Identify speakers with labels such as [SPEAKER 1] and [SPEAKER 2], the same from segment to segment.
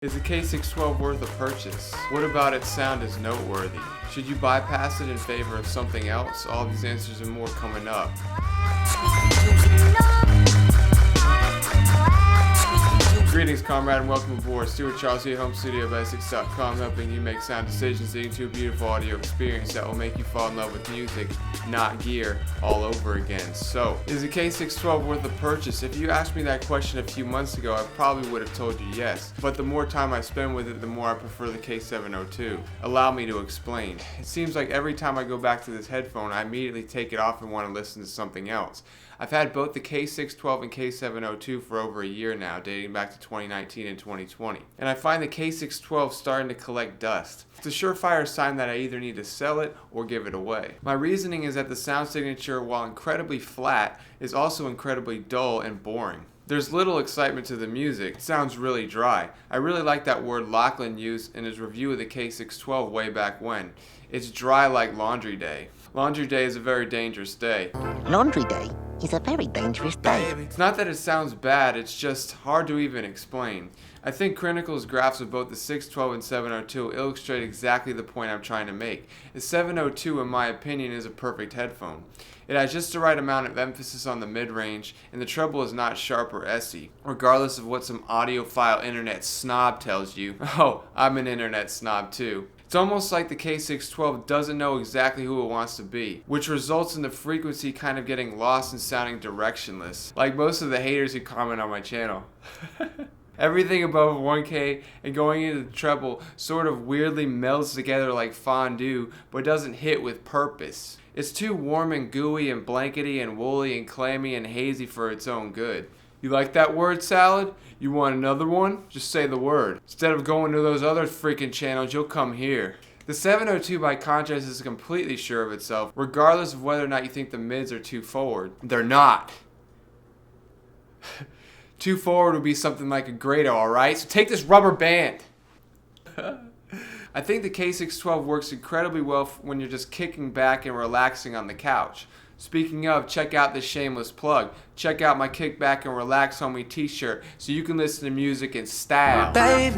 [SPEAKER 1] Is the K612 worth a purchase? What about its sound is noteworthy? Should you bypass it in favor of something else? All these answers and more coming up. Greetings, comrade, and welcome aboard. Stuart Charles here, home studio of Essex.com, helping you make sound decisions leading to a beautiful audio experience that will make you fall in love with music, not gear, all over again. So, is the K612 worth a purchase? If you asked me that question a few months ago, I probably would have told you yes. But the more time I spend with it, the more I prefer the K702. Allow me to explain. It seems like every time I go back to this headphone, I immediately take it off and want to listen to something else. I've had both the K612 and K702 for over a year now, dating back to 2019 and 2020. And I find the K612 starting to collect dust. It's a surefire sign that I either need to sell it or give it away. My reasoning is that the sound signature, while incredibly flat, is also incredibly dull and boring. There's little excitement to the music. It sounds really dry. I really like that word Lachlan used in his review of the K612 way back when. It's dry like laundry day. Laundry day is a very dangerous day.
[SPEAKER 2] Laundry day is a very dangerous day.
[SPEAKER 1] It's not that it sounds bad, it's just hard to even explain. I think Critical's graphs of both the 612 and 702 illustrate exactly the point I'm trying to make. The 702, in my opinion, is a perfect headphone. It has just the right amount of emphasis on the mid-range, and the treble is not sharp or essy, regardless of what some audiophile internet snob tells you. Oh, I'm an internet snob too. It's almost like the K612 doesn't know exactly who it wants to be, which results in the frequency kind of getting lost and sounding directionless, like most of the haters who comment on my channel. Everything above 1K and going into the treble sort of weirdly melds together like fondue, but doesn't hit with purpose. It's too warm and gooey and blankety and woolly and clammy and hazy for its own good. You like that word salad? You want another one? Just say the word. Instead of going to those other freaking channels, you'll come here. The 702 by contrast is completely sure of itself, regardless of whether or not you think the mids are too forward. They're not. Too forward would be something like a Grado, alright? So take this rubber band. I think the K612 works incredibly well when you're just kicking back and relaxing on the couch. Speaking of, check out this shameless plug. Check out my Kick Back and Relax Homie t-shirt so you can listen to music in style,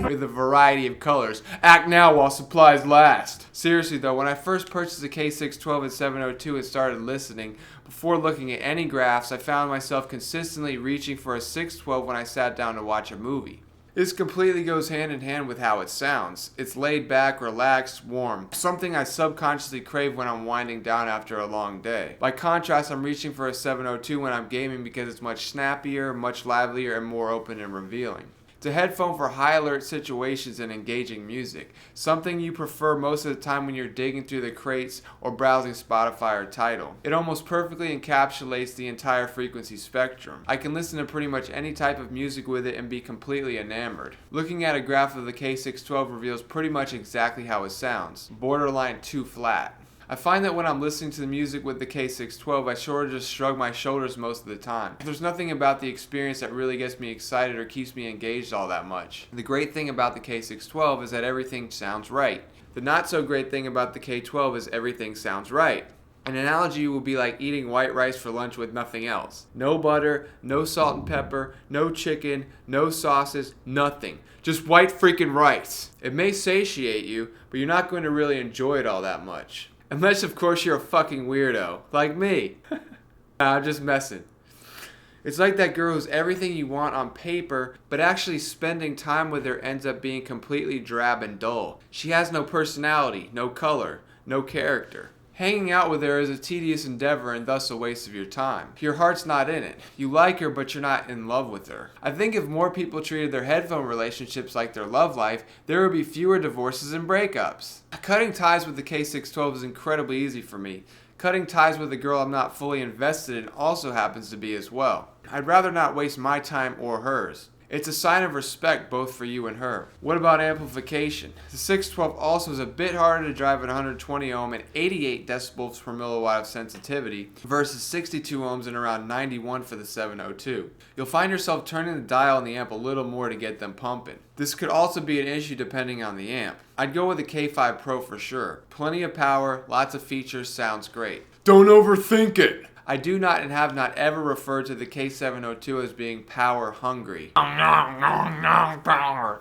[SPEAKER 1] with a variety of colors. Act now while supplies last. Seriously though, when I first purchased the K612 and 702 and started listening, before looking at any graphs, I found myself consistently reaching for a 612 when I sat down to watch a movie. This completely goes hand in hand with how it sounds. It's laid back, relaxed, warm. Something I subconsciously crave when I'm winding down after a long day. By contrast, I'm reaching for a 702 when I'm gaming because it's much snappier, much livelier, and more open and revealing. It's a headphone for high alert situations and engaging music. Something you prefer most of the time when you're digging through the crates or browsing Spotify or Tidal. It almost perfectly encapsulates the entire frequency spectrum. I can listen to pretty much any type of music with it and be completely enamored. Looking at a graph of the K612 reveals pretty much exactly how it sounds. Borderline too flat. I find that when I'm listening to the music with the K612, I sort of just shrug my shoulders most of the time. There's nothing about the experience that really gets me excited or keeps me engaged all that much. The great thing about the K612 is that everything sounds right. The not so great thing about the K12 is everything sounds right. An analogy will be like eating white rice for lunch with nothing else. No butter, no salt and pepper, no chicken, no sauces, nothing. Just white freaking rice. It may satiate you, but you're not going to really enjoy it all that much. Unless, of course, you're a fucking weirdo. Like me. Nah, I'm just messing. It's like that girl who's everything you want on paper, but actually spending time with her ends up being completely drab and dull. She has no personality, no color, no character. Hanging out with her is a tedious endeavor and thus a waste of your time. Your heart's not in it. You like her, but you're not in love with her. I think if more people treated their headphone relationships like their love life, there would be fewer divorces and breakups. Cutting ties with the K612 is incredibly easy for me. Cutting ties with a girl I'm not fully invested in also happens to be as well. I'd rather not waste my time or hers. It's a sign of respect both for you and her. What about amplification? The 612 also is a bit harder to drive at 120 ohm and 88 decibels per milliwatt of sensitivity versus 62 ohms and around 91 for the 702. You'll find yourself turning the dial on the amp a little more to get them pumping. This could also be an issue depending on the amp. I'd go with the K5 Pro for sure. Plenty of power, lots of features, sounds great. Don't overthink it. I do not and have not ever referred to the K702 as being power hungry.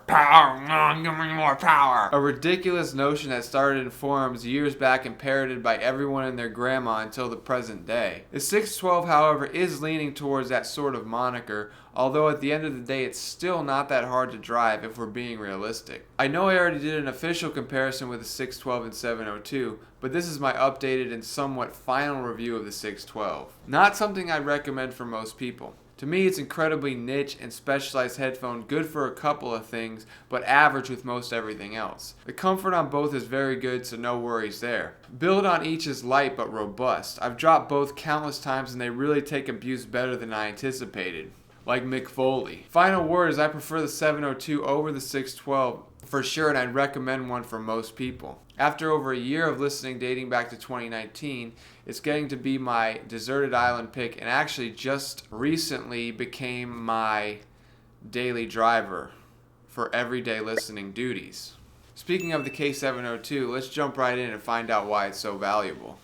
[SPEAKER 3] Power, give me more power.
[SPEAKER 1] A ridiculous notion that started in forums years back and parroted by everyone and their grandma until the present day. The 612, however, is leaning towards that sort of moniker, although at the end of the day it's still not that hard to drive if we're being realistic. I know I already did an official comparison with the 612 and 702, but this is my updated and somewhat final review of the 612. Not something I'd recommend for most people. To me, it's incredibly niche and specialized headphone, good for a couple of things, but average with most everything else. The comfort on both is very good, so no worries there. Build on each is light but robust. I've dropped both countless times and they really take abuse better than I anticipated. Like Mick Foley. Final word is I prefer the 702 over the 612 for sure, and I'd recommend one for most people. After over a year of listening dating back to 2019, it's getting to be my deserted island pick and actually just recently became my daily driver for everyday listening duties. Speaking of the K702, let's jump right in and find out why it's so valuable.